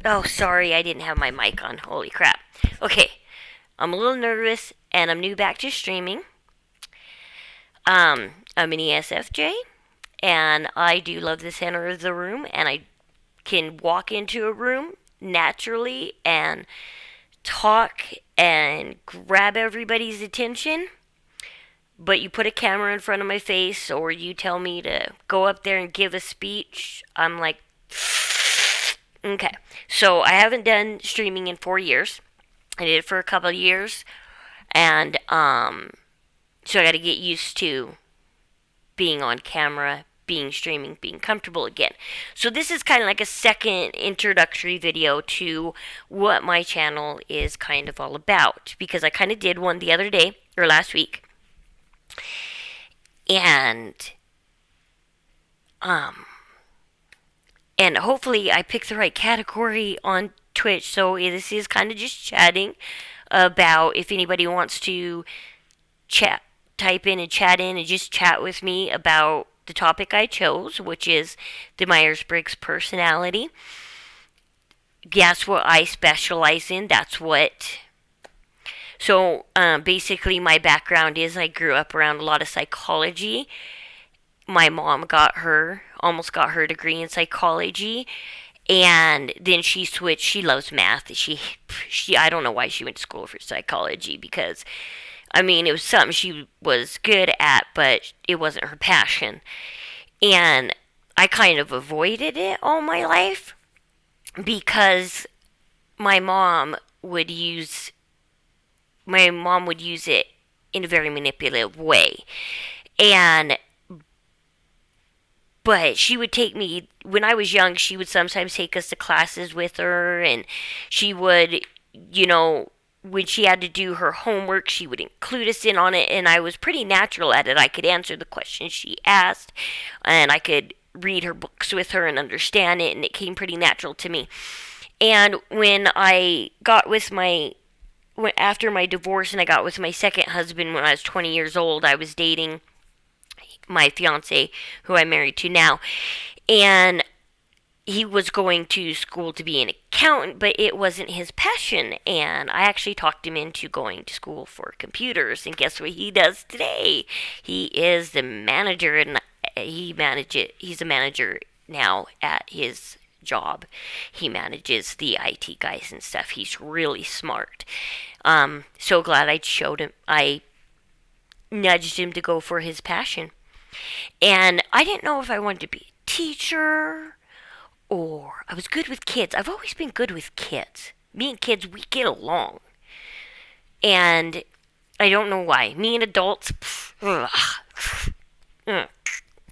Oh, sorry, I didn't have my mic on. Holy crap. Okay, I'm a little nervous and I'm new back to streaming. I'm an ESFJ and I do love the center of the room and I can walk into a room naturally and talk and grab everybody's attention. But you put a camera in front of my face or you tell me to go up there and give a speech, I'm like, okay. So I haven't done streaming in 4 years. I did it for a couple of years, and so I got to get used to being on camera, being streaming, being comfortable again. So this is kind of like a second introductory video to what my channel is kind of all about, because I kind of did one the other day or last week, and um and hopefully I picked the right category on Twitch. So this is kind of just chatting about, if anybody wants to chat, type in and chat in and just chat with me about the topic I chose, which is the Myers-Briggs personality. That's what I specialize in. That's what. So basically, my background is I grew up around a lot of psychology. My mom almost got her degree in psychology, and then she switched. She loves math. She I don't know why she went to school for psychology, because I mean, it was something she was good at, but it wasn't her passion. And I kind of avoided it all my life because my mom would use my mom would use it in a very manipulative way. And but she would take me when I was young. She would sometimes take us to classes with her, and she would, you know, when she had to do her homework, she would include us in on it, and I was pretty natural at it. I could answer the questions she asked, and I could read her books with her and understand it, and it came pretty natural to me. And when I got with my after my divorce and I got with my second husband when I was 20 years old, I was dating my fiance, who I'm married to now, and he was going to school to be an accountant, but it wasn't his passion. And I actually talked him into going to school for computers. And guess what he does today? He is the manager, and he's a manager now at his job. He manages the IT guys and stuff. He's really smart. So glad I nudged him to go for his passion. And I didn't know if I wanted to be a teacher, or I was good with kids. I've always been good with kids. Me and kids, we get along. And I don't know why. Me and adults, you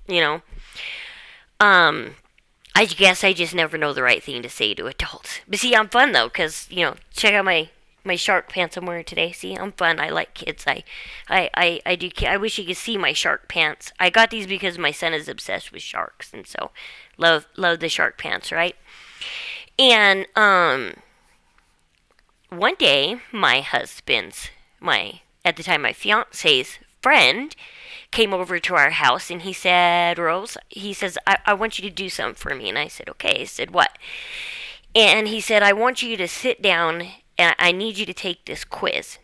know. I guess I just never know the right thing to say to adults. But see, I'm fun though, because, check out my shark pants I'm wearing today. See, I'm fun. I like kids. I do. I wish you could see my shark pants. I got these because my son is obsessed with sharks, and so love the shark pants, right? And one day my at the time my fiance's friend came over to our house, and he said, Rose, he says, I want you to do something for me. And I said, okay. I said, what? And he said, I want you to sit down and I need you to take this quiz.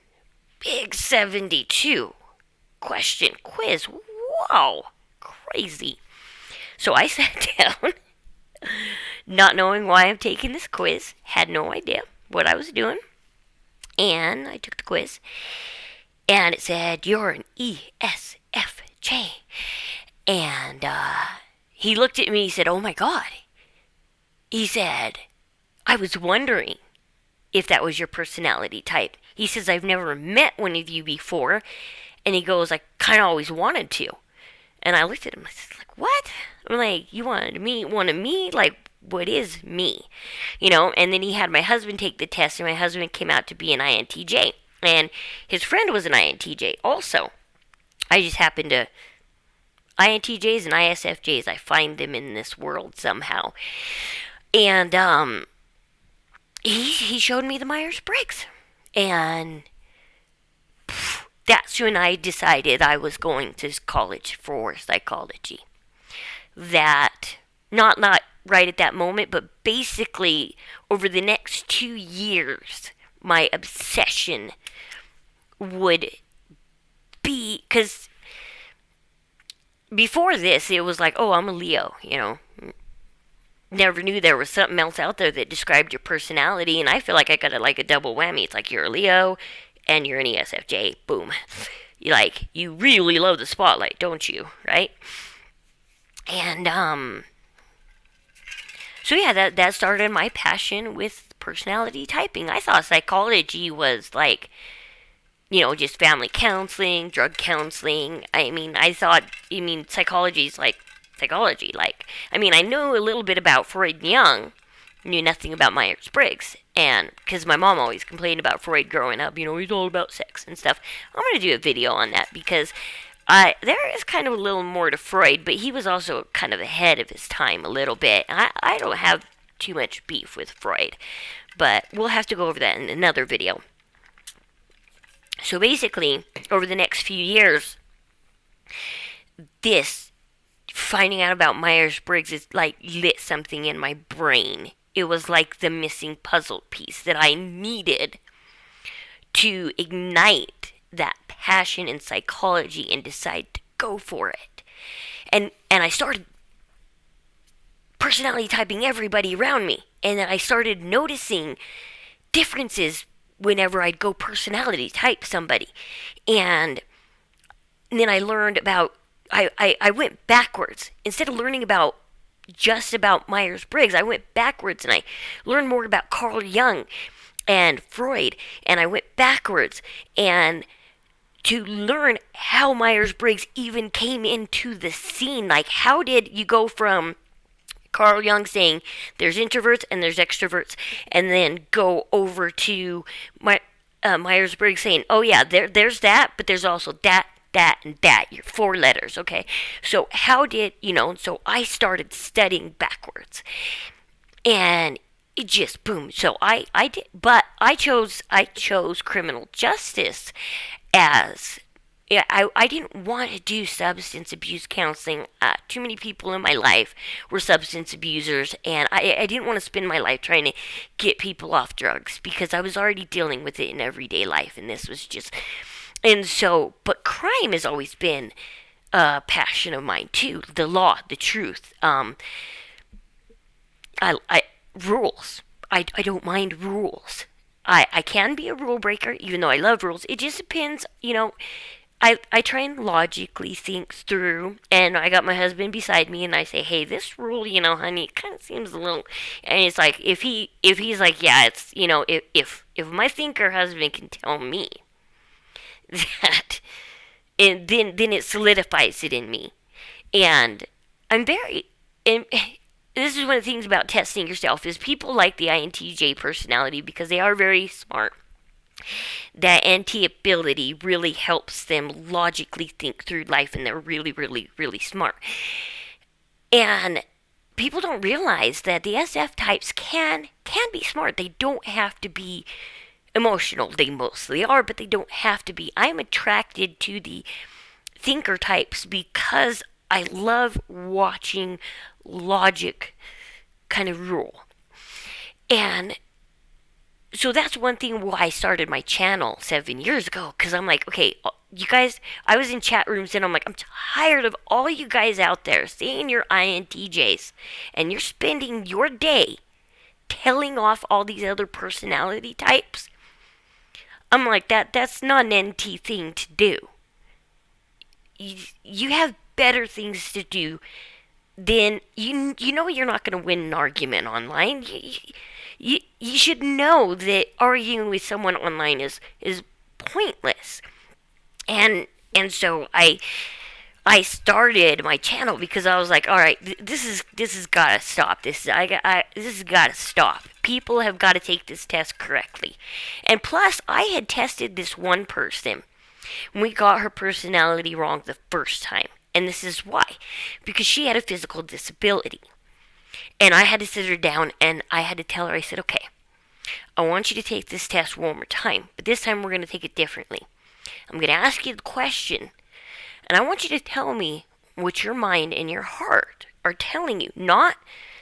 Big 72 question quiz. Wow. Crazy. So I sat down, not knowing why I'm taking this quiz, had no idea what I was doing. And I took the quiz, and it said, you're an ESFJ. And he looked at me, he said, oh my God. He said, I was wondering if that was your personality type. He says, I've never met one of you before. And he goes, I kind of always wanted to. And I looked at him, I said, like, what? I'm like, you wanted me? Like, what is me? And then he had my husband take the test, and my husband came out to be an INTJ. And his friend was an INTJ also. I just happened to, INTJs and ISFJs, I find them in this world somehow. And he showed me the Myers-Briggs. And that's when I decided I was going to college for psychology. That, not right at that moment, but basically over the next 2 years, my obsession would be, because before this, it was like, oh, I'm a Leo, Never knew there was something else out there that described your personality, and I feel like I got a double whammy. It's like you're a Leo and you're an ESFJ. Boom. You really love the spotlight, don't you? Right? And so yeah, that started my passion with personality typing. I thought psychology was just family counseling, drug counseling. Psychology's like psychology. I know a little bit about Freud and Jung, knew nothing about Myers-Briggs. And because my mom always complained about Freud growing up, he's all about sex and stuff. I'm going to do a video on that because there is kind of a little more to Freud, but he was also kind of ahead of his time a little bit. I don't have too much beef with Freud, but we'll have to go over that in another video. So basically, over the next few years, finding out about Myers-Briggs is lit something in my brain. It was like the missing puzzle piece that I needed to ignite that passion in psychology and decide to go for it. And I started personality typing everybody around me. And then I started noticing differences whenever I'd go personality type somebody. And then I learned about I went backwards. Instead of learning just about Myers-Briggs, I went backwards and I learned more about Carl Jung and Freud. And I went backwards and to learn how Myers-Briggs even came into the scene. How did you go from Carl Jung saying there's introverts and there's extroverts, and then go over to Myers-Briggs saying, oh yeah, there's that, but there's also that, and that. Your 4 letters, okay? So how did, so I started studying backwards. And it just boom. So I did, but I chose criminal justice as, yeah, I didn't want to do substance abuse counseling. Too many people in my life were substance abusers, and I didn't want to spend my life trying to get people off drugs because I was already dealing with it in everyday life, and this was just... And so, but crime has always been a passion of mine too. The law, the truth. Rules. I don't mind rules. I can be a rule breaker, even though I love rules. It just depends, I try and logically think through, and I got my husband beside me, and I say, hey, this rule, honey, it kind of seems a little, and it's like, if he's like, yeah, it's, if my thinker husband can tell me that, and then it solidifies it in me. And and this is one of the things about testing yourself is people like the INTJ personality because they are very smart. That NT ability really helps them logically think through life, and they're really, really, really smart. And people don't realize that the SF types can be smart. They don't have to be emotional. They mostly are, but they don't have to be. I'm attracted to the thinker types because I love watching logic kind of rule. And so that's one thing why I started my channel 7 years ago, because I'm like, okay, you guys, I was in chat rooms and I'm like, I'm tired of all you guys out there saying you're INTJs and you're spending your day telling off all these other personality types. I'm like, that's not an NT thing to do. You have better things to do than, you know you're not going to win an argument online. You should know that arguing with someone online is pointless. And so I started my channel because I was like, all right, this has got to stop. This has got to stop. People have got to take this test correctly. And plus, I had tested this one person. We got her personality wrong the first time. And this is why. Because she had a physical disability. And I had to sit her down and I had to tell her, I said, okay, I want you to take this test one more time. But this time we're going to take it differently. I'm going to ask you the question. And I want you to tell me what your mind and your heart are telling you. Not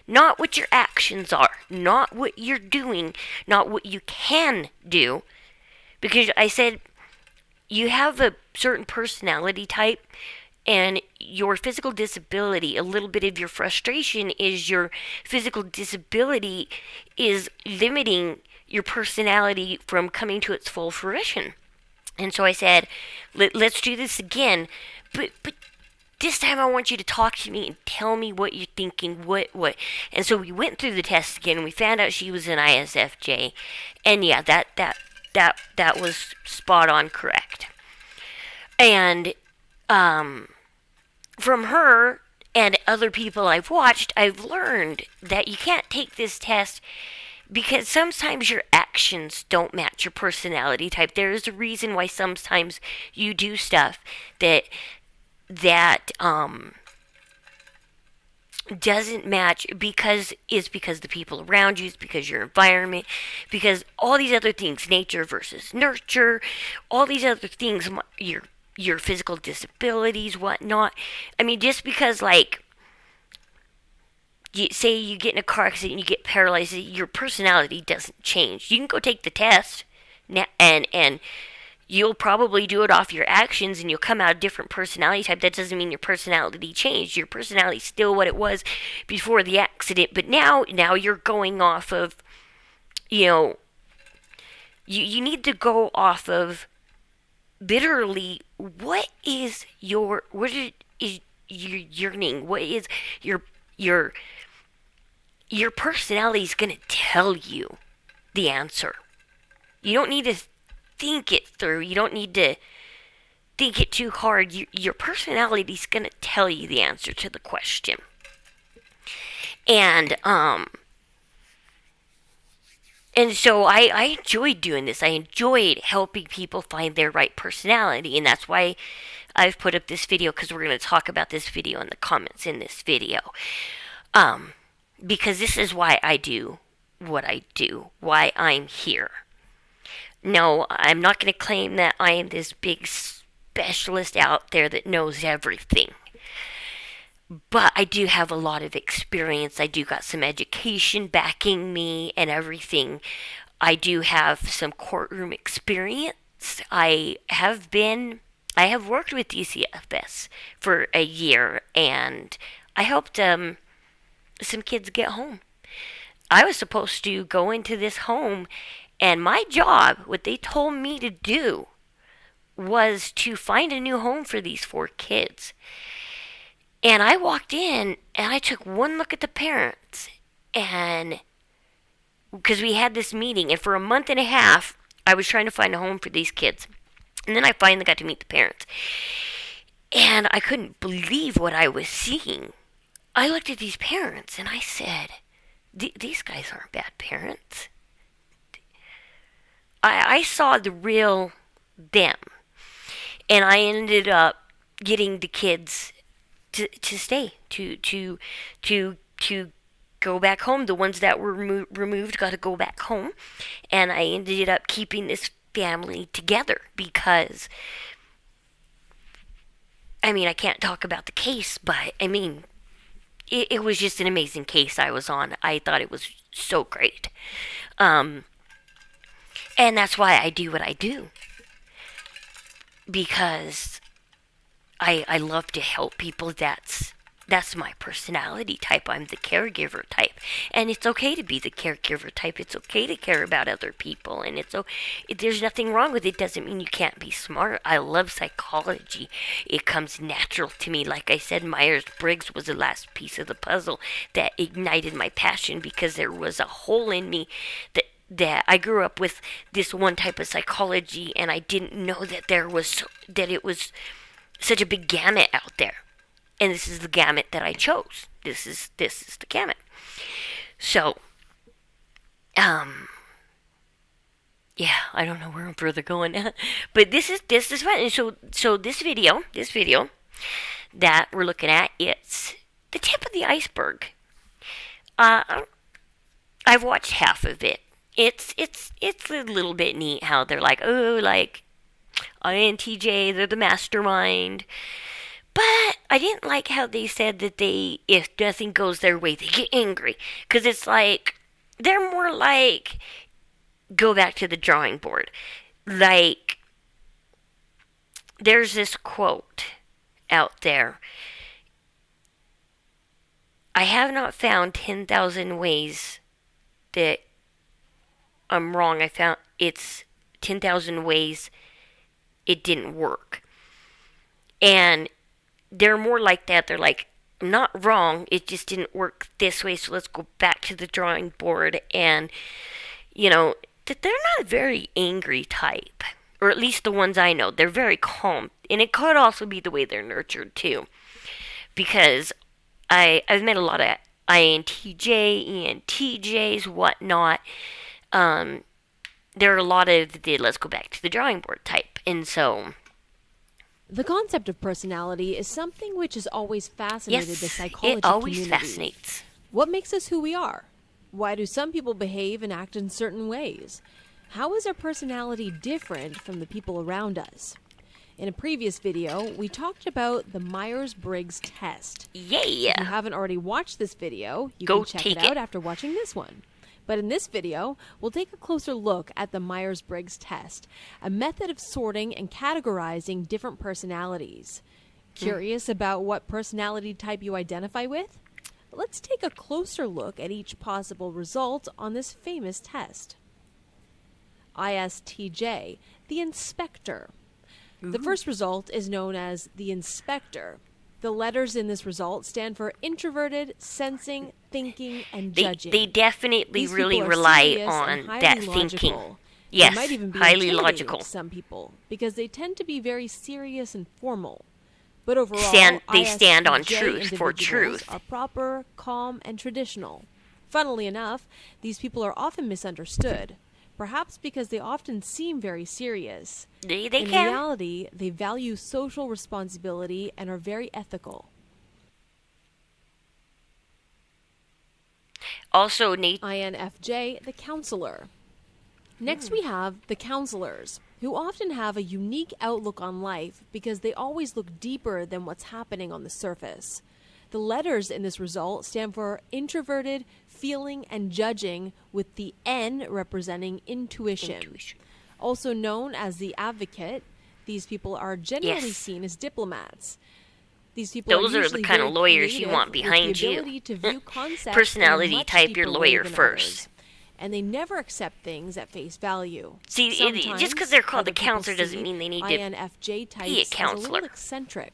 not what your actions are, not what you're doing, not what you can do. Because I said you have a certain personality type, and your physical disability, a little bit of your frustration is your physical disability is limiting your personality from coming to its full fruition. And so I said, let's do this again, but this time I want you to talk to me and tell me what you're thinking, what. And so we went through the test again, and we found out she was an ISFJ, and yeah, that was spot on correct. And from her and other people I've watched, I've learned that you can't take this test because sometimes your actions don't match your personality type. There is a reason why sometimes you do stuff that doesn't match because the people around you, it's because your environment, because all these other things, nature versus nurture, all these other things, your physical disabilities, whatnot. I mean, just because like say you get in a car accident and you get paralyzed, your personality doesn't change. You can go take the test, and you'll probably do it off your actions, and you'll come out a different personality type. That doesn't mean your personality changed. Your personality is still what it was before the accident, but now you're going off of, you need to go off of literally what is your yearning, what is your personality is going to tell you the answer. You don't need to think it through. You don't need to think it too hard. Your personality is going to tell you the answer to the question. And so I enjoyed doing this. I enjoyed helping people find their right personality. And that's why I've put up this video, because we're going to talk about this video in the comments in this video. Because this is why I do what I do, why I'm here. No, I'm not going to claim that I am this big specialist out there that knows everything. But I do have a lot of experience. I do got some education backing me and everything. I do have some courtroom experience. I have worked with DCFS for a year, and I helped some kids get home. I was supposed to go into this home, and my job, what they told me to do, was to find a new home for these 4 kids. And I walked in, and I took one look at the parents, and because we had this meeting, and for a month and a half, I was trying to find a home for these kids. And then I finally got to meet the parents. And I couldn't believe what I was seeing. I looked at these parents, and I said, these guys aren't bad parents. I saw the real them. And I ended up getting the kids to stay, to go back home. The ones that were removed got to go back home. And I ended up keeping this family together because, I mean, I can't talk about the case, but, I mean, it was just an amazing case I was on. I thought it was so great. And that's why I do what I do. Because I love to help people. That's my personality type. I'm the caregiver type. And it's okay to be the caregiver type. It's okay to care about other people. And there's nothing wrong with it. Doesn't mean you can't be smart. I love psychology. It comes natural to me. Like I said, Myers-Briggs was the last piece of the puzzle that ignited my passion, because there was a hole in me that I grew up with this one type of psychology, and I didn't know that it was such a big gamut out there. And this is the gamut that I chose. This is the gamut. So, yeah, I don't know where I'm further going, but this is fun. And so this video that we're looking at, it's the tip of the iceberg. I've watched half of it. It's a little bit neat how they're like, oh, like INTJ, they're the mastermind. But I didn't like how they said that if nothing goes their way, they get angry. Because it's like, they're more like, go back to the drawing board. Like, there's this quote out there. I have not found 10,000 ways that I'm wrong. I found it's 10,000 ways it didn't work. And they're more like that. They're like, I'm not wrong. It just didn't work this way. So let's go back to the drawing board. And, they're not a very angry type. Or at least the ones I know. They're very calm. And it could also be the way they're nurtured too. Because I've met a lot of INTJ, ENTJs, whatnot. There are a lot of the let's go back to the drawing board type. And so, the concept of personality is something which has always fascinated the psychology community. It always fascinates. What makes us who we are? Why do some people behave and act in certain ways? How is our personality different from the people around us? In a previous video, we talked about the Myers-Briggs test. Yay! If you haven't already watched this video, you can check it out after watching this one. But in this video, we'll take a closer look at the Myers-Briggs test, a method of sorting and categorizing different personalities. Curious about what personality type you identify with? Let's take a closer look at each possible result on this famous test. ISTJ, the inspector. The first result is known as the inspector. The letters in this result stand for introverted, sensing, thinking, and judging. They definitely really rely on that thinking. Yes, they might even be highly logical. To some people, because they tend to be very serious and formal. But overall, they stand on truth, for truth. Are proper, calm, and traditional. Funnily enough, these people are often misunderstood. Perhaps because they often seem very serious. In reality, they value social responsibility and are very ethical. Also, INFJ, the counselor. Next we have the counselors, who often have a unique outlook on life because they always look deeper than what's happening on the surface. The letters in this result stand for introverted, feeling, and judging, with the N representing intuition. Also known as the advocate, these people are generally seen as diplomats. These people Those are the kind of lawyers you want behind you. Personality type your lawyer first. And they never accept things at face value. See, just because they're called a counselor doesn't mean they need to INFJ types be a counselor. A little eccentric.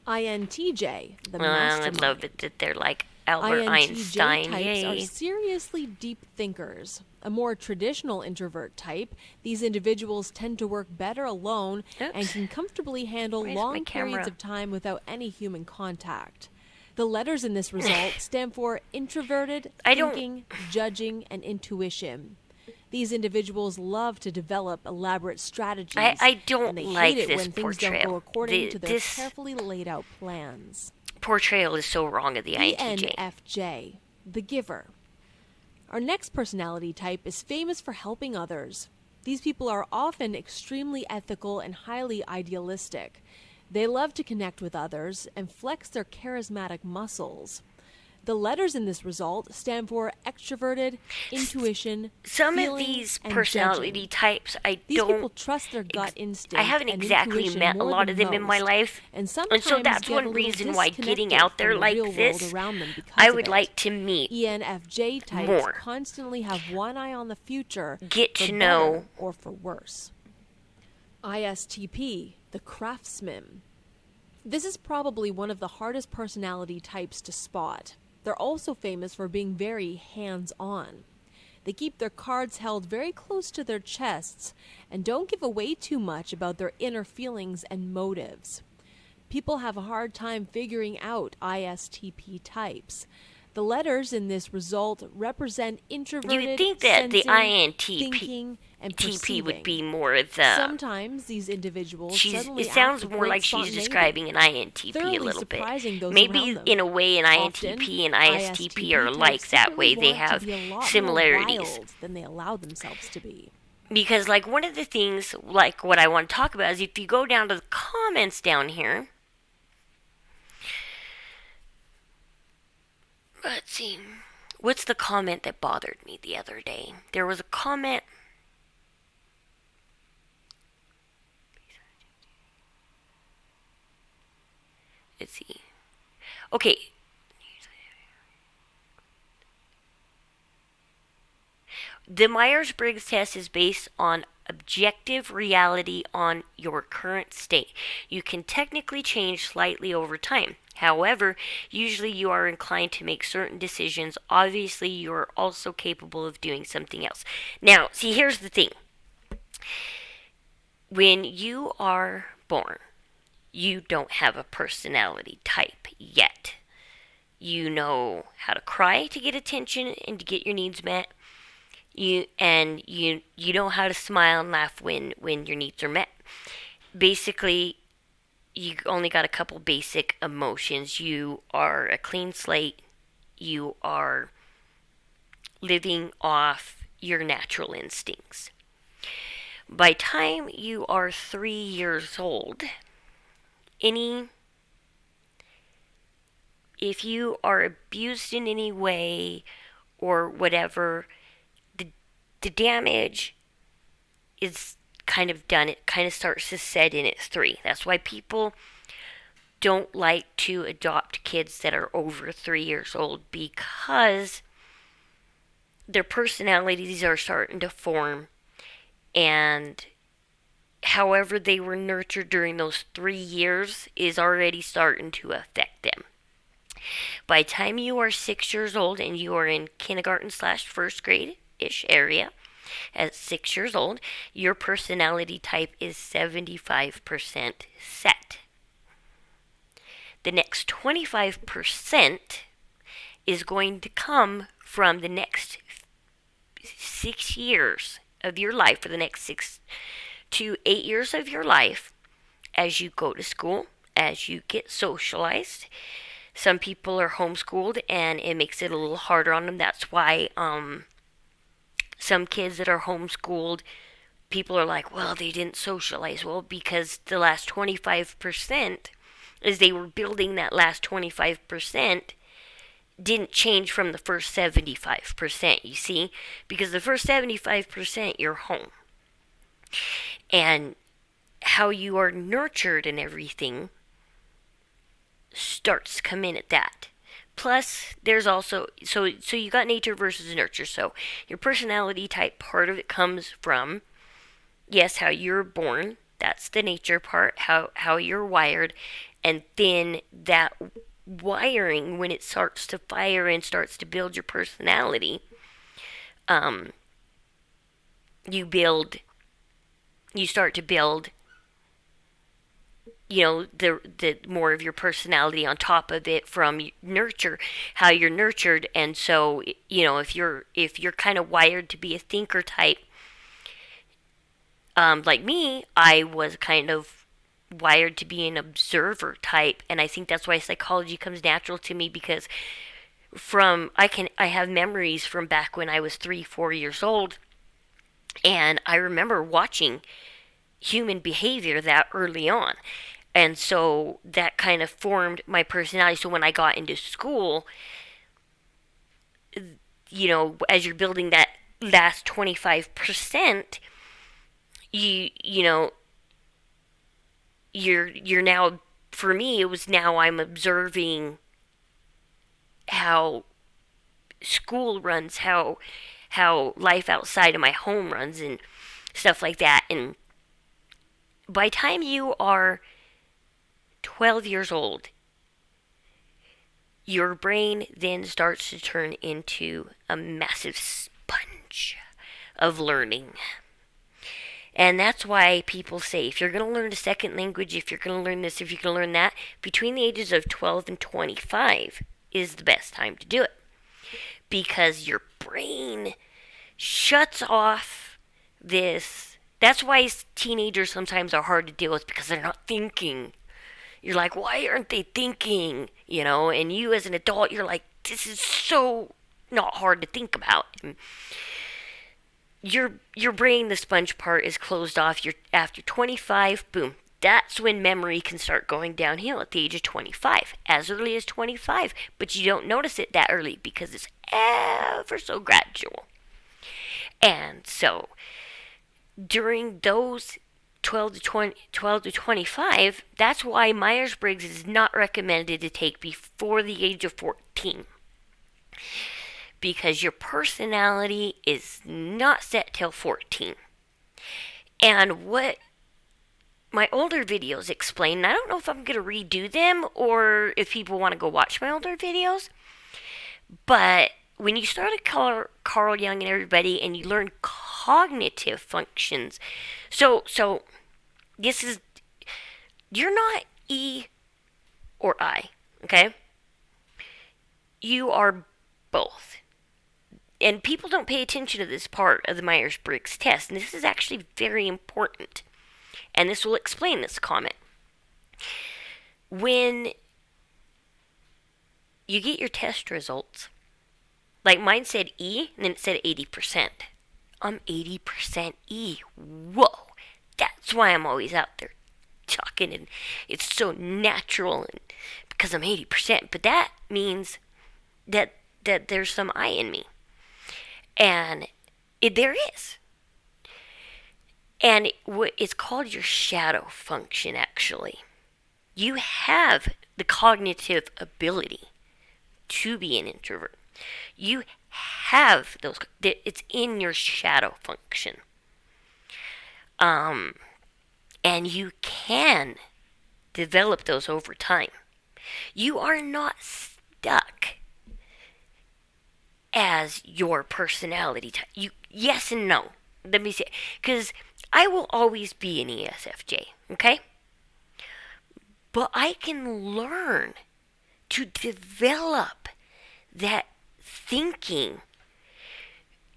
INTJ, the mastermind. I love it that they're like Albert Einstein. INTJ types are seriously deep thinkers. A more traditional introvert type, these individuals tend to work better alone and can comfortably handle long periods of time without any human contact. The letters in this result stand for introverted, thinking, judging, and intuition. These individuals love to develop elaborate strategies. I don't and they like hate it this when things portrayal. don't go according to their carefully laid out plans. Portrayal is so wrong of the INTJ. ENFJ, the giver. Our next personality type is famous for helping others. These people are often extremely ethical and highly idealistic. They love to connect with others and flex their charismatic muscles. The letters in this result stand for extroverted, intuition, Some of these personality types These people trust their gut instinct. I haven't exactly met a lot of them in my life. And so that's one reason why getting out there like this, I would like to meet ENFJ types more. Constantly have one eye on the future. Get to know. Or for worse. ISTP, the craftsman. This is probably one of the hardest personality types to spot. They're also famous for being very hands-on. They keep their cards held very close to their chests and don't give away too much about their inner feelings and motives. People have a hard time figuring out ISTP types. The letters in this result represent introverted, you would think that sensing, the INTP thinking, and perceiving. would be more of the... Sometimes these individuals suddenly it sounds act more like she's describing an INTP a little bit. Maybe in a way an INTP and ISTP are alike that way. They have similarities. Than they allow themselves to be. Because, like, one of the things, like, what I want to talk about is if you go down to the comments down here, let's see, what's the comment that bothered me the other day? There was a comment. Let's see. Okay. The Myers Briggs test is based on objective reality on your current state. You can technically change slightly over time. However, usually you are inclined to make certain decisions. Obviously, you are also capable of doing something else. Now, see, here's the thing. When you are born, you don't have a personality type yet. You know how to cry to get attention and to get your needs met. You know how to smile and laugh when your needs are met. Basically, you only got a couple basic emotions. You are a clean slate. You are living off your natural instincts. By time you are 3 years old, any if you are abused in any way or whatever, the damage is kind of done. It kind of starts to set in at 3. That's why people don't like to adopt kids that are over 3 years old, because their personalities are starting to form, and however they were nurtured during those 3 years is already starting to affect them. By the time you are 6 years old and you are in kindergarten slash first grade ish area, at 6 years old, your personality type is 75% set. The next 25% is going to come from the next 6 years of your life, for the next 6 to 8 years of your life, as you go to school, as you get socialized. Some people are homeschooled and it makes it a little harder on them. That's why some kids that are homeschooled, people are like, well, they didn't socialize. Well, because the last 25%, as they were building that last 25%, didn't change from the first 75%, you see? Because the first 75%, you're home. And how you are nurtured and everything starts to come in at that. Plus, there's also, so you got nature versus nurture. So your personality type, part of it comes from, yes, how you're born. That's the nature part, how you're wired. And then that wiring, when it starts to fire and starts to build your personality, you start to build, the more of your personality on top of it from nurture, how you're nurtured. And so, if you're kind of wired to be a thinker type, like me, I was kind of wired to be an observer type, and I think that's why psychology comes natural to me, because I have memories from back when I was 3-4 years old, and I remember watching human behavior that early on. And so that kind of formed my personality. So when I got into school, as you're building that last 25%, you know, you're now, for me, it was now I'm observing how school runs, how life outside of my home runs and stuff like that. And by the time you are 12 years old, your brain then starts to turn into a massive sponge of learning. And that's why people say, if you're going to learn a second language, if you're going to learn this, if you're going to learn that, between the ages of 12 and 25 is the best time to do it. Because your brain shuts off this. That's why teenagers sometimes are hard to deal with, because they're not thinking. You're like, why aren't they thinking? And you as an adult, you're like, this is so not hard to think about. your brain, the sponge part, is closed off. You're after 25, boom. That's when memory can start going downhill at the age of 25, as early as 25. But you don't notice it that early because it's ever so gradual. And so during those 12 to 25, that's why Myers-Briggs is not recommended to take before the age of 14. Because your personality is not set till 14. And what my older videos explain, and I don't know if I'm going to redo them or if people want to go watch my older videos, but when you started Carl Jung and everybody and you learn cognitive functions, so this is, you're not E or I, okay? You are both. And people don't pay attention to this part of the Myers-Briggs test, and this is actually very important. And this will explain this comment. When you get your test results, like mine said E, and then it said 80%. I'm 80% E. Whoa! That's why I'm always out there talking, and it's so natural, and because I'm 80%. But that means that there's some I in me. And there is. And it's called your shadow function, actually. You have the cognitive ability to be an introvert. You have those, it's in your shadow function. And you can develop those over time. You are not stuck as your personality type. Yes and no. Let me say, because I will always be an ESFJ, okay? But I can learn to develop that thinking.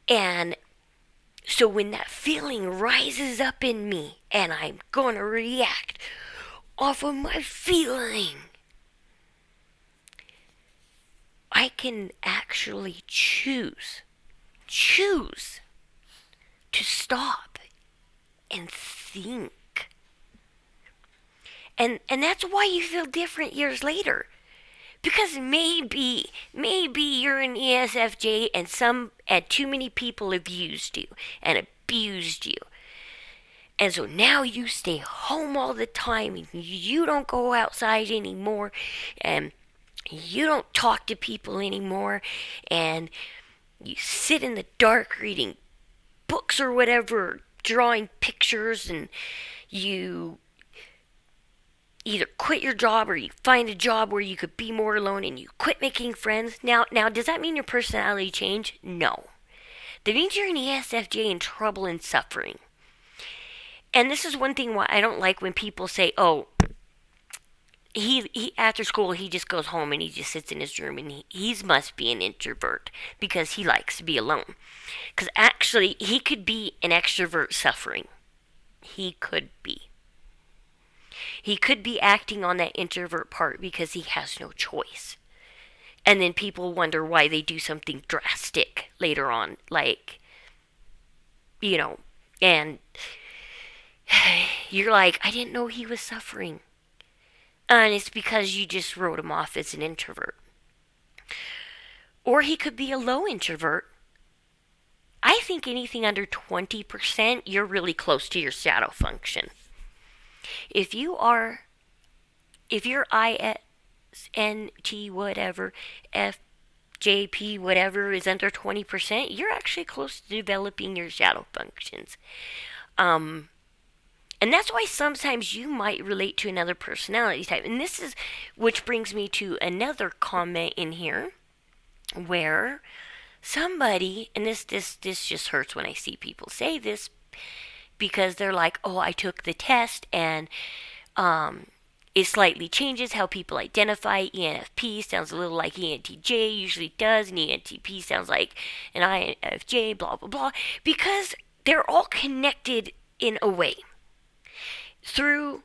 And so when that feeling rises up in me and I'm going to react off of my feeling, I can actually choose to stop and think. And that's why you feel different years later. Because maybe you're an ESFJ and too many people have used you and abused you. And so now you stay home all the time and you don't go outside anymore and you don't talk to people anymore and you sit in the dark reading books or whatever, drawing pictures, and you either quit your job or you find a job where you could be more alone and you quit making friends. Now, does that mean your personality changed? No. That means you're an ESFJ in trouble and suffering. And this is one thing why I don't like when people say, oh, he after school he just goes home and he just sits in his room and he must be an introvert because he likes to be alone. Because actually he could be an extrovert suffering. He could be. He could be acting on that introvert part because he has no choice. And then people wonder why they do something drastic later on. Like, and you're like, I didn't know he was suffering. And it's because you just wrote him off as an introvert. Or he could be a low introvert. I think anything under 20%, you're really close to your shadow function. If you're ISNT whatever, FJP whatever is under 20%, you're actually close to developing your shadow functions. And that's why sometimes you might relate to another personality type. And this is, which brings me to another comment in here, where somebody, and this just hurts when I see people say this, because they're like, oh, I took the test and it slightly changes how people identify. ENFP sounds a little like ENTJ usually does, and ENTP sounds like an INFJ, blah, blah, blah, because they're all connected in a way through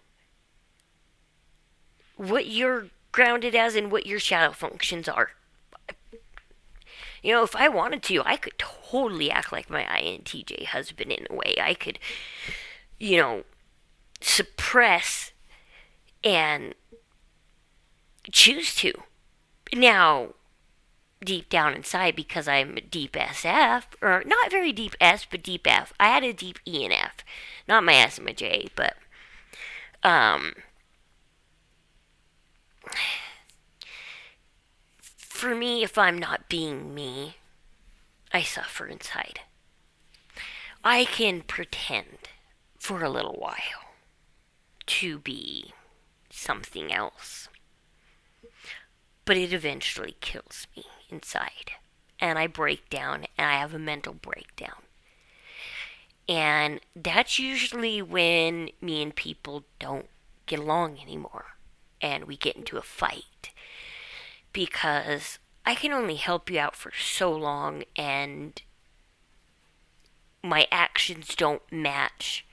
what you're grounded as and what your shadow functions are. If I wanted to, I could totally act like my INTJ husband in a way. I could, you know, suppress and choose to. Now, deep down inside, because I'm a deep SF, or not very deep S, but deep F. I had a deep E and F. Not my S and my J, but, um, for me, if I'm not being me, I suffer inside. I can pretend for a little while to be something else, but it eventually kills me inside. And I break down and I have a mental breakdown. And that's usually when me and people don't get along anymore and we get into a fight. Because I can only help you out for so long and my actions don't match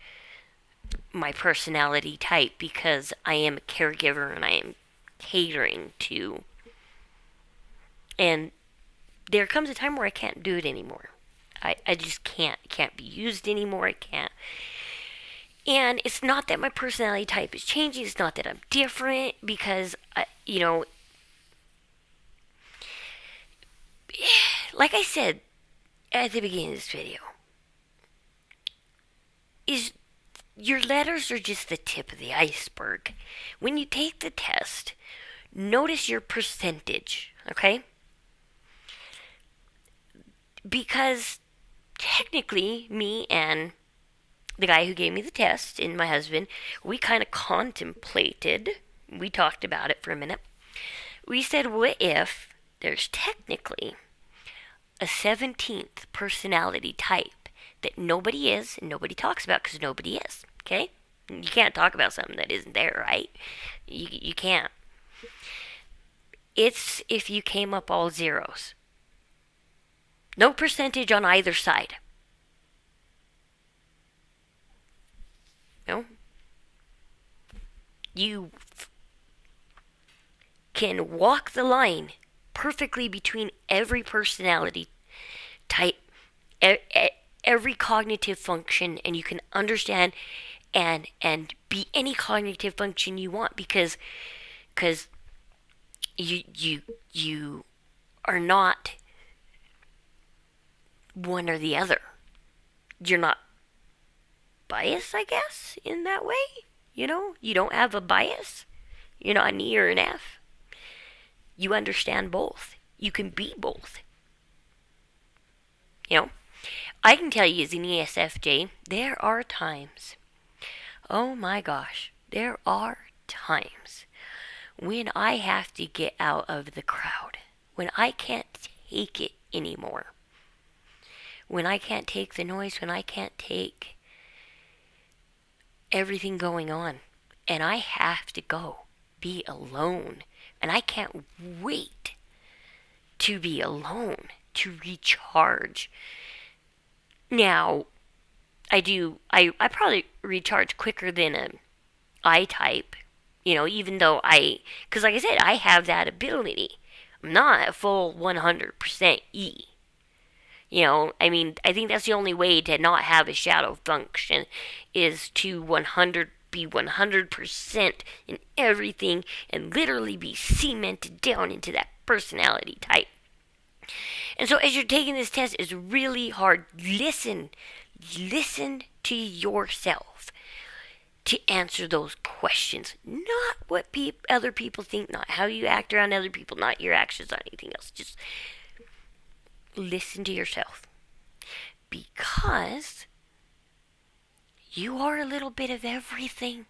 my personality type because I am a caregiver and I am catering to. And there comes a time where I can't do it anymore. I just can't. It can't be used anymore. I can't. And it's not that my personality type is changing. It's not that I'm different because, like I said at the beginning of this video, is your letters are just the tip of the iceberg. When you take the test, notice your percentage, okay? Because technically, me and the guy who gave me the test and my husband, we kind of contemplated, we talked about it for a minute. We said, what if there's technically a 17th personality type that nobody is and nobody talks about because nobody is, okay? You can't talk about something that isn't there, right? You can't. It's if you came up all zeros. No percentage on either side. No? You can walk the line perfectly between every personality type, every cognitive function, and you can understand and be any cognitive function you want because you are not one or the other. You're not biased, I guess, in that way. You don't have a bias. You're not an E or an F. You understand both. You can be both. I can tell you as an ESFJ, there are times, oh my gosh, there are times when I have to get out of the crowd, when I can't take it anymore, when I can't take the noise, when I can't take everything going on, and I have to go be alone, and I can't wait to be alone, to recharge. Now, I probably recharge quicker than an I type, even though because like I said, I have that ability. I'm not a full 100% E. I think that's the only way to not have a shadow function is to be 100% in everything and literally be cemented down into that personality type. And so as you're taking this test, it's really hard. Listen to yourself to answer those questions. Not what other people think, not how you act around other people, not your actions on anything else. Just listen to yourself. Because you are a little bit of everything.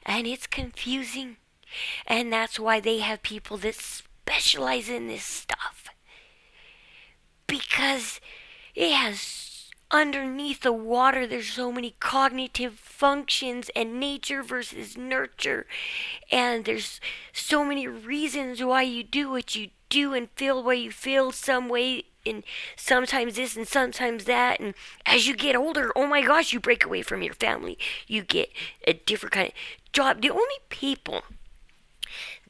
And it's confusing. And that's why they have people that specialize in this stuff. Because it has underneath the water, there's so many cognitive functions and nature versus nurture. And there's so many reasons why you do what you do and feel what you feel some way, and sometimes this and sometimes that. And as you get older, oh my gosh, you break away from your family. You get a different kind of job. The only people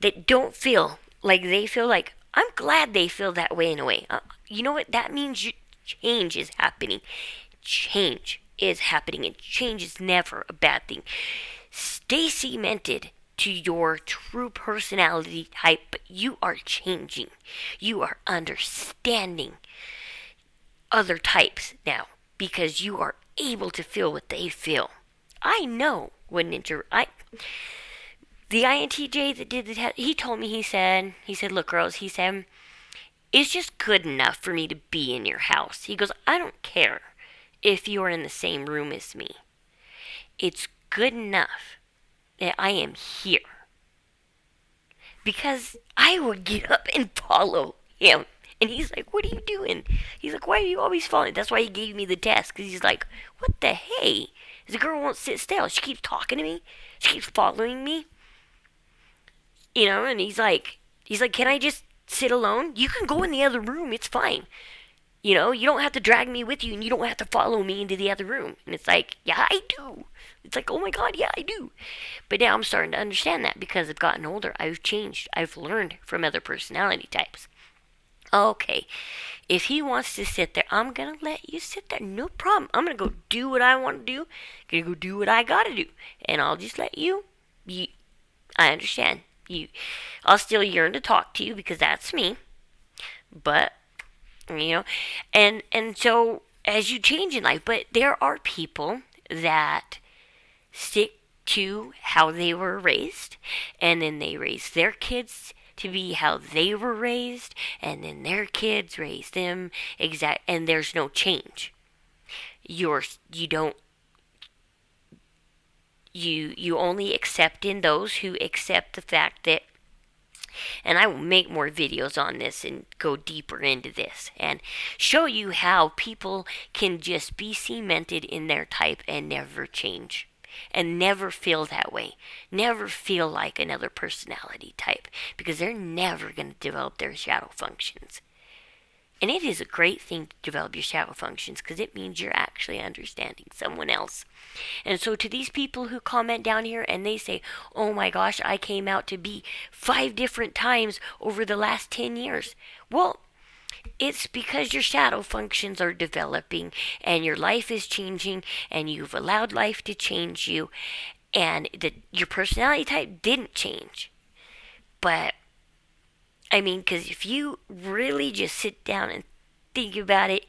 that don't feel like they feel like I'm glad they feel that way in a way. You know what? That means change is happening. Change is happening, and change is never a bad thing. Stay cemented to your true personality type, but you are changing. You are understanding other types now because you are able to feel what they feel. I know when the INTJ that did the test, he told me, he said, look, girls, he said, it's just good enough for me to be in your house. He goes, I don't care if you are in the same room as me. It's good enough that I am here. Because I would get up and follow him. And he's like, what are you doing? He's like, why are you always following? That's why he gave me the test. Because he's like, what the hey? The girl won't sit still. She keeps talking to me. She keeps following me. And he's like, can I just sit alone? You can go in the other room. It's fine. You don't have to drag me with you, and you don't have to follow me into the other room. And it's like, yeah, I do. It's like, oh my God, yeah, I do. But now I'm starting to understand that because I've gotten older. I've changed. I've learned from other personality types. Okay, if he wants to sit there, I'm going to let you sit there. No problem. I'm going to go do what I want to do. Going to go do what I got to do. And I'll just let you. I understand. I'll still yearn to talk to you because that's me. But and so as you change in life, but there are people that stick to how they were raised, and then they raise their kids to be how they were raised, and then their kids raise them and there's no change. You don't you only accept in those who accept the fact that, and I will make more videos on this and go deeper into this and show you how people can just be cemented in their type and never change and never feel that way, never feel like another personality type, because they're never going to develop their shadow functions. And it is a great thing to develop your shadow functions because it means you're actually understanding someone else. And so to these people who comment down here and they say, oh my gosh, I came out to be 5 different times over the last 10 years. Well, it's because your shadow functions are developing and your life is changing and you've allowed life to change you, and your personality type didn't change. But because if you really just sit down and think about it,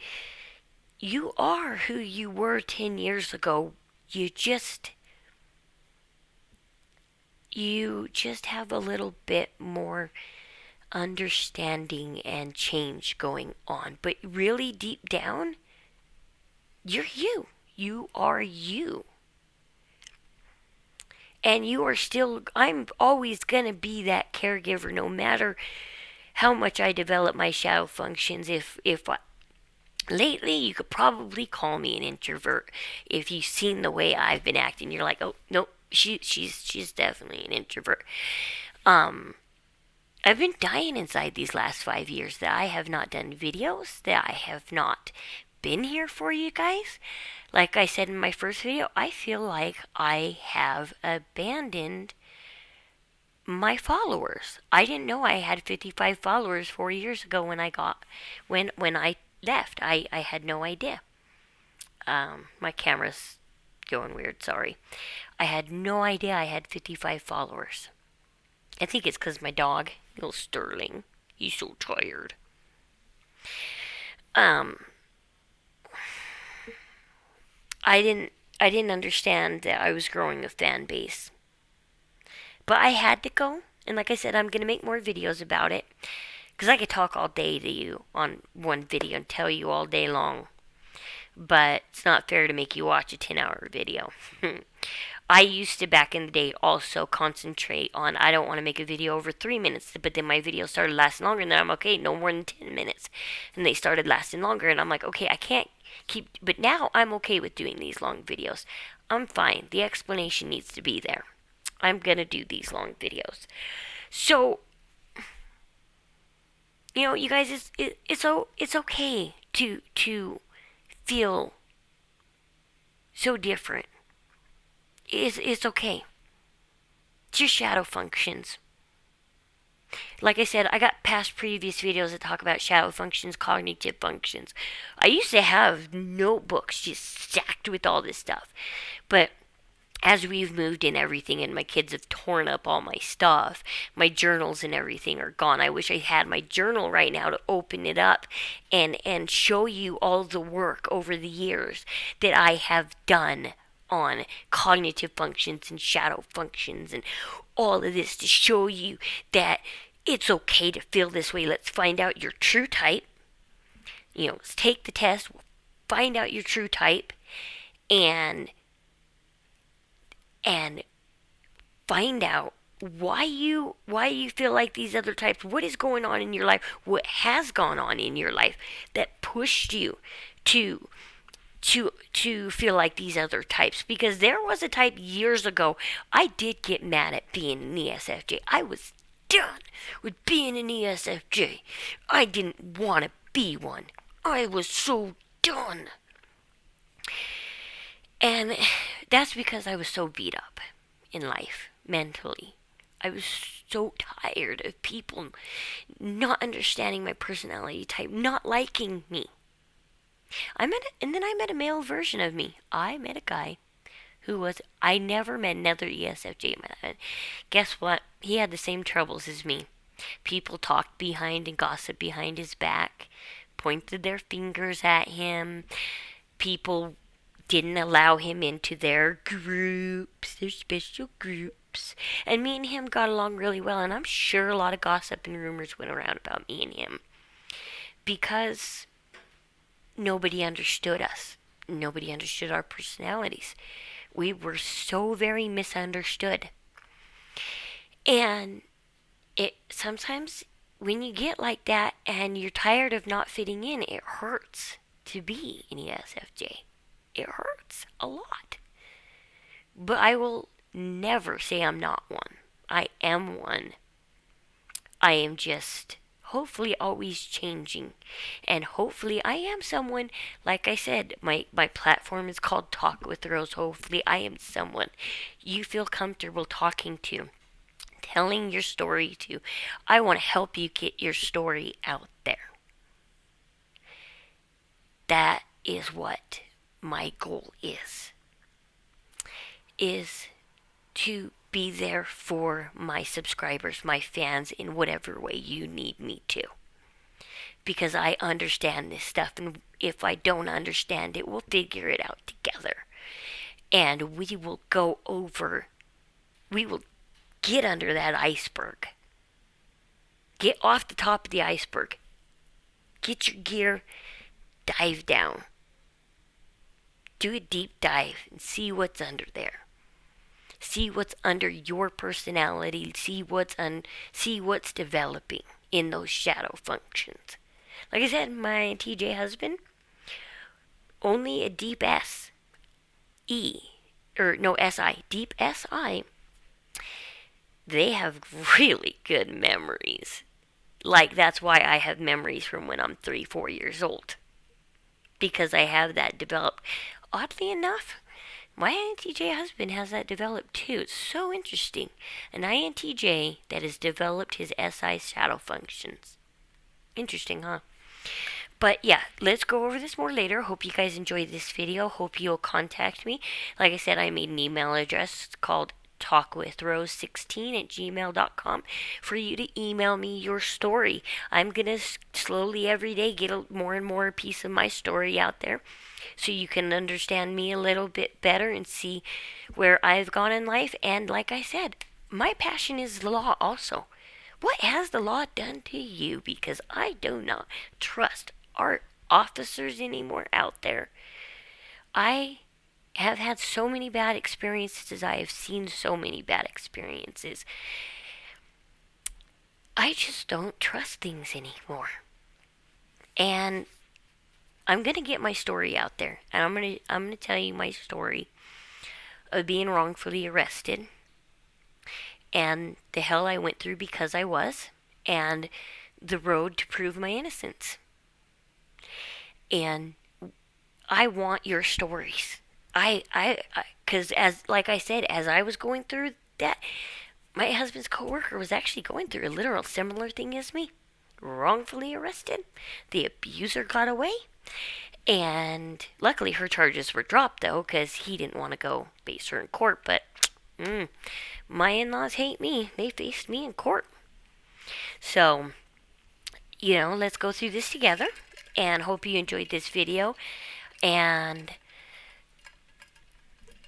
you are who you were 10 years ago. You just have a little bit more understanding and change going on. But really deep down, you're you. You are you. And I'm always going to be that caregiver no matter how much I develop my shadow functions. Lately, you could probably call me an introvert if you've seen the way I've been acting. You're like, oh no, she's definitely an introvert. I've been dying inside these last 5 years that I have not done videos, that I have not been here for you guys. Like I said in my first video, I feel like I have abandoned my followers. I didn't know I had 55 followers 4 years ago when I left. I had no idea. My camera's going weird, sorry. I had no idea I had 55 followers. I think it's because my dog, little Sterling, he's so tired. I didn't understand that I was growing a fan base. But I had to go, and like I said, I'm going to make more videos about it. Because I could talk all day to you on one video and tell you all day long. But it's not fair to make you watch a 10-hour video. I used to, back in the day, also concentrate on, I don't want to make a video over 3 minutes. But then my videos started lasting longer, and then I'm okay, no more than 10 minutes. And they started lasting longer, and I'm like, okay, I can't keep, but now I'm okay with doing these long videos. I'm fine. The explanation needs to be there. I'm going to do these long videos. So, you guys, it's okay to feel so different. It's okay. It's your shadow functions. Like I said, I got past previous videos that talk about shadow functions, cognitive functions. I used to have notebooks just stacked with all this stuff. But as we've moved in everything and my kids have torn up all my stuff, my journals and everything are gone. I wish I had my journal right now to open it up and show you all the work over the years that I have done on cognitive functions and shadow functions and all of this to show you that it's okay to feel this way. Let's find out your true type. Let's take the test, find out your true type, and and find out why you feel like these other types. What is going on in your life? What has gone on in your life that pushed you to feel like these other types? Because there was a type years ago. I did get mad at being an ESFJ. I was done with being an ESFJ. I didn't want to be one. I was so done. And that's because I was so beat up in life, mentally. I was so tired of people not understanding my personality type, not liking me. And then I met a male version of me. I met a guy I never met another ESFJ in my life. Guess what? He had the same troubles as me. People talked behind and gossiped behind his back, pointed their fingers at him. People didn't allow him into their groups, their special groups. And me and him got along really well, and I'm sure a lot of gossip and rumors went around about me and him. Because nobody understood us. Nobody understood our personalities. We were so very misunderstood. And it sometimes when you get like that and you're tired of not fitting in, it hurts to be an ESFJ. It hurts a lot. But I will never say I'm not one. I am one. I am just hopefully always changing. And hopefully I am someone, like I said, my platform is called Talk with Rose. Hopefully I am someone you feel comfortable talking to, telling your story to. I want to help you get your story out there. That is what my goal is to be there for my subscribers, my fans, in whatever way you need me to. Because I understand this stuff, and if I don't understand it, we'll figure it out together. And we will get under that iceberg. Get off the top of the iceberg. Get your gear, dive down. Do a deep dive and see what's under there. See what's under your personality. See what's developing in those shadow functions. Like I said, my TJ husband, only a deep S. SI. Deep SI. They have really good memories. Like, that's why I have memories from when I'm 3-4 years old. Because I have that developed. Oddly enough, my INTJ husband has that developed too. It's so interesting. An INTJ that has developed his SI shadow functions. Interesting, huh? But yeah, let's go over this more later. Hope you guys enjoyed this video. Hope you'll contact me. Like I said, I made an email address called talkwithrose16@gmail.com for you to email me your story. I'm going to slowly every day get more and more piece of my story out there so you can understand me a little bit better and see where I've gone in life. And like I said, my passion is the law also. What has the law done to you? Because I do not trust our officers anymore out there. I have had so many bad experiences. I have seen so many bad experiences. I just don't trust things anymore. And I'm going to get my story out there. And I'm going to tell you my story of being wrongfully arrested and the hell I went through because I was, and the road to prove my innocence. And I want your stories. Because like I said, as I was going through that, My husband's coworker was actually going through a literal similar thing as me. Wrongfully arrested. The abuser got away. And luckily her charges were dropped though, because he didn't want to go face her in court. But my in-laws hate me. They faced me in court. So, let's go through this together. And hope you enjoyed this video. And,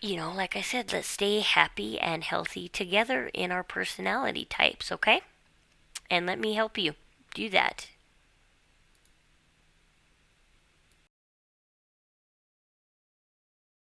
like I said, let's stay happy and healthy together in our personality types, okay? And let me help you do that.